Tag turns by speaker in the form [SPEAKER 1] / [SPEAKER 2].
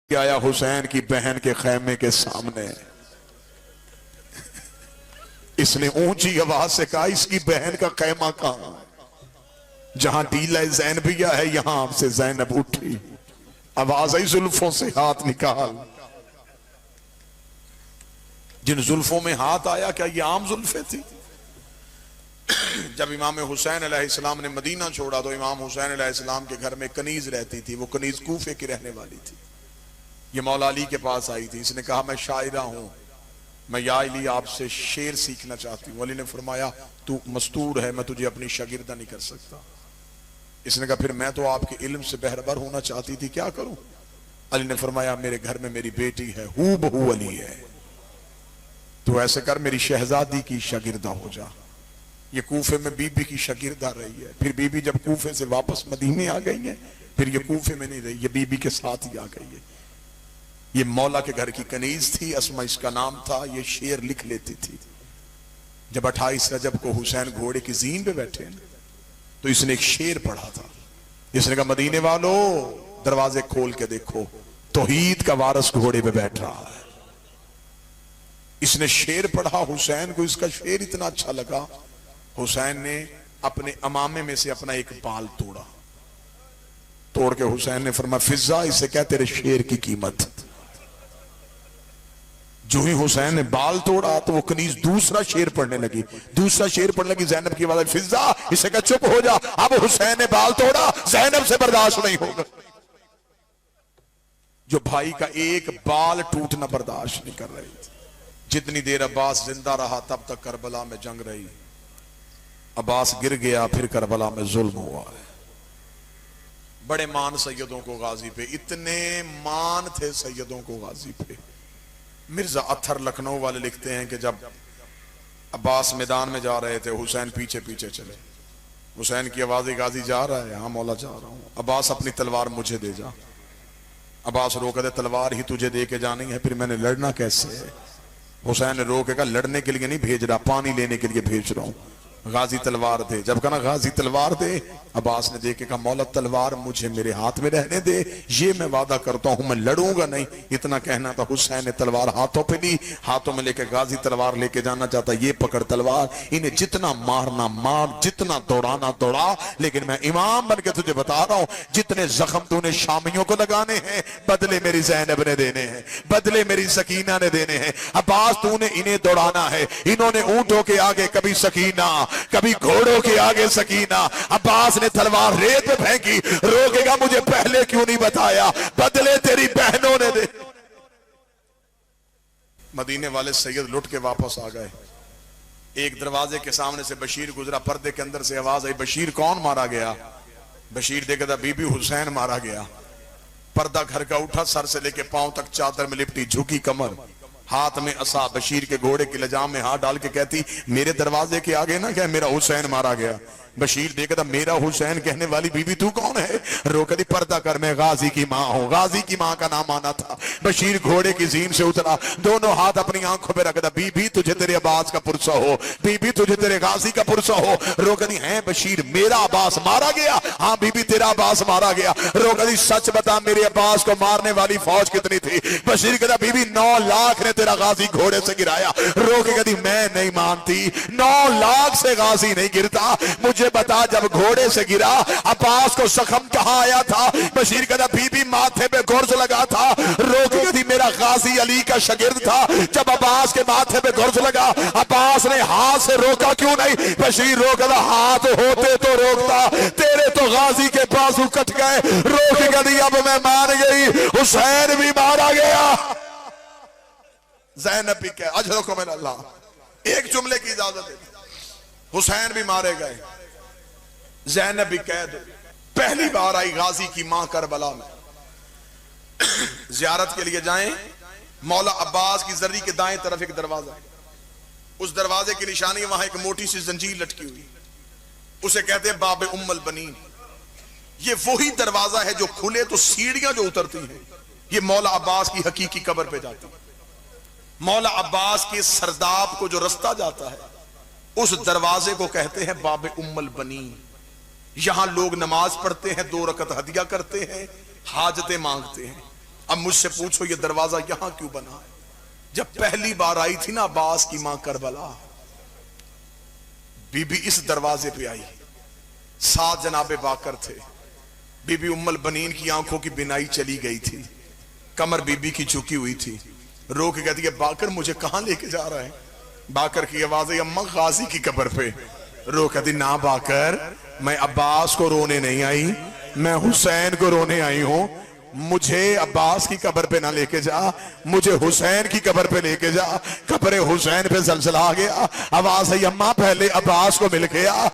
[SPEAKER 1] आया हुसैन की बहन के खैमे के सामने। इसने ऊंची आवाज से कहा, इसकी बहन का खैमा कहां? जहां टीला ज़ैनबिया है यहां आपसे ज़ैनब उठी। आवाज आई, जुल्फों से हाथ निकाल। जिन जुल्फों में हाथ आया, क्या ये आम जुल्फे थी? जब इमाम हुसैन अलैहिस्सलाम ने मदीना छोड़ा तो इमाम हुसैन अलैहिस्सलाम के घर में कनीज रहती थी। वो कनीज कूफे की रहने वाली थी। ये मौला अली के पास आई थी। इसने कहा, मैं शायरा हूं, मैं या अली आपसे शेर सीखना चाहती हूं। अली ने फरमाया, तू मस्तूर है, मैं तुझे अपनी शागिर्दा नहीं कर सकता। इसने कहा, फिर मैं तो आपके इल्म से बहरबर होना चाहती थी, क्या करूं? अली ने फरमाया, मेरे घर में मेरी बेटी है, हू बहू अली है, तो ऐसे कर मेरी शहजादी की शागिर्दा हो जा। ये कूफे में बीबी की शागिर्दा रही है। फिर बीबी जब कूफे से वापस मदीने आ गई है, फिर ये कूफे में नहीं रही, ये बीबी के साथ ही आ गई है। ये मौला के घर की कनीज थी, अस्मा इसका नाम था। ये शेर लिख लेती थी। जब 28 रजब को हुसैन घोड़े की जीन पे बैठे तो इसने एक शेर पढ़ा था। इसने कहा, मदीने वालों दरवाजे खोल के देखो, तौहीद का वारिस घोड़े पे बैठ रहा है। इसने शेर पढ़ा, हुसैन को इसका शेर इतना अच्छा लगा। हुसैन ने अपने अमामे में से अपना एक बाल तोड़ा। तोड़ के हुसैन ने फरमाया, फिजा इसे क्या तेरे शेर की कीमत। जो ही हुसैन ने बाल तोड़ा तो वो कनीज दूसरा शेर पढ़ने लगी। दूसरा शेर पढ़ने लगी, ज़ैनब की आवाज़, फिजा इसे क्या चुप हो जा। अब हुसैन ने बाल तोड़ा, ज़ैनब से बर्दाश्त नहीं होगा। जो भाई का एक बाल टूटना बर्दाश्त नहीं कर रही थी। जितनी देर अब्बास जिंदा रहा तब तक करबला में जंग रही। अब्बास गिर गया, फिर करबला में जुल्म हुआ है। बड़े मान सैयदों को गाजी पे, इतने मान थे सैयदों को गाजी पे। मिर्जा अत्थर लखनऊ वाले लिखते हैं कि जब अब्बास मैदान में जा रहे थे, हुसैन पीछे पीछे चले। हुसैन की आवाज़, गाजी जा रहा है? हाँ मौला जा रहा हूं। अब्बास अपनी तलवार मुझे दे जा। अब्बास रोक दे, तलवार ही तुझे दे के जानी है, फिर मैंने लड़ना कैसे है? हुसैन ने रोक के, लड़ने के लिए नहीं भेज रहा, पानी लेने के लिए भेज रहा हूं। गाजी तलवार दे। जब कहा गाजी तलवार दे, अब्बास ने देखे कहा, मौला तलवार मुझे मेरे हाथ में रहने दे, ये मैं वादा करता हूं मैं लड़ूंगा नहीं। इतना कहना था। हुसैन ने तलवार हाथों पे ली, हाथों में लेके गाजी तलवार लेके जाना चाहता। ये पकड़ तलवार, इन्हें जितना मारना मार, जितना दौड़ाना दौड़ा, लेकिन मैं इमाम बन के तुझे बता रहा हूं, जितने जख्म तूने शामियों को लगाने हैं, बदले मेरी ज़ैनब ने देने हैं, बदले मेरी सकीना ने देने हैं। अब्बास तूने इन्हें दौड़ाना है। इन्होंने ऊंटों के आगे कभी सकीना, कभी घोड़ों के आगे सकीना। अब्बास ने तलवार रेत पे फेंकी। रोकेगा मुझे पहले क्यों नहीं बताया? बदले तेरी बहनों ने दे। मदीने वाले सैयद लुट के वापस आ गए। एक दरवाजे के सामने से बशीर गुजरा। पर्दे के अंदर से आवाज आई, बशीर कौन मारा गया? बशीर देखा था, बीबी हुसैन मारा गया। पर्दा घर का उठा, सर से लेके पांव तक चादर में लिपटी, झुकी कमर, हाथ में असा। बशीर के घोड़े की लजाम में हाथ डाल के कहती, मेरे दरवाजे के आगे ना क्या मेरा हुसैन मारा गया? बशीर देखा था, मेरा हुसैन कहने वाली बीबी तू कौन है? रोक दी, पर्दा कर, मैं गाजी की मां हूं। गाजी की मां का नाम आना था। बशीर घोड़े की जीन से उतरा, दोनों हाथ अपनी आंखों पे रखता, बीबी तुझे तेरे अब्बास का पुरसा हो, बीबी तुझे तेरे गाजी का पुरसा हो। रोक दी, है बशीर मेरा अब्बास मारा गया? हाँ बीबी तेरा अब्बास मारा गया। रोक दी, सच बता मेरे अब्बास को मारने वाली फौज कितनी थी? बशीर कहता, बीबी 9 लाख ने तेरा गाजी घोड़े से गिराया। रोके कहती, मैं नहीं मानती, 9 लाख से गाजी नहीं गिरता। मुझे बता, जब घोड़े से गिरा अब्बास को जख्म कहां आया था? बशीर कहता, बीबी माथे पे गुर्ज लगा था। रोके कहती, मेरा गाजी अली का शागिर्द था। जब अब्बास के माथे पे गुर्ज लगा, अब्बास ने हाथ से रोका क्यों नहीं? बशीर रोका, हाथ होते तो रोकता, तेरे तो गाजी के बाजू कट गए। रोके कहती, अब मैं मान गई, हुसैन भी मारा गया। ज़ैनब भी कह, अजरको मिन अल्लाह, एक जुमले की इजाजत दे, हुसैन भी मारे गए। ज़ैनब भी कैद। पहली बार आई गाजी की मां करबला में। जियारत के लिए जाएं, मौला अब्बास की जर्री के दाएं तरफ एक दरवाजा, उस दरवाजे की निशानी वहां एक मोटी सी जंजीर लटकी हुई, उसे कहते हैं बाब उम्मुल बनीन। ये वही दरवाजा है जो खुले तो सीढ़ियां जो उतरती हैं, ये मौला अब्बास की हकीकी कब्र पे जाती है। मौला अब्बास के सरदाब को जो रास्ता जाता है, उस दरवाजे को कहते हैं बाब उम्मुल बनीन। यहां लोग नमाज पढ़ते हैं, 2 रकत हदिया करते हैं, हाजतें मांगते हैं। अब मुझसे पूछो ये दरवाजा यहां क्यों बना है? जब पहली बार आई थी ना अब्बास की मां करबला, बीबी इस दरवाजे पे आई, 7 जनाबे बाकर थे। बीबी उम्मुल बनीन की आंखों की बिनाई चली गई थी, कमर बीबी की झुकी हुई थी। रो के कहती है बाकर मुझे कहां लेके जा रहा है? बाकर की आवाज है अम्मा गाजी की कब्र पे। रो कहती ना बाकर, मैं अब्बास को रोने नहीं आई, मैं हुसैन को रोने आई हूं। मुझे अब्बास की कब्र पे ना लेके जा, मुझे हुसैन की कब्र पे लेके जा। कब्र हुसैन पे जलजला आ गया। आवाज है अम्मा पहले अब्बास को मिल गया।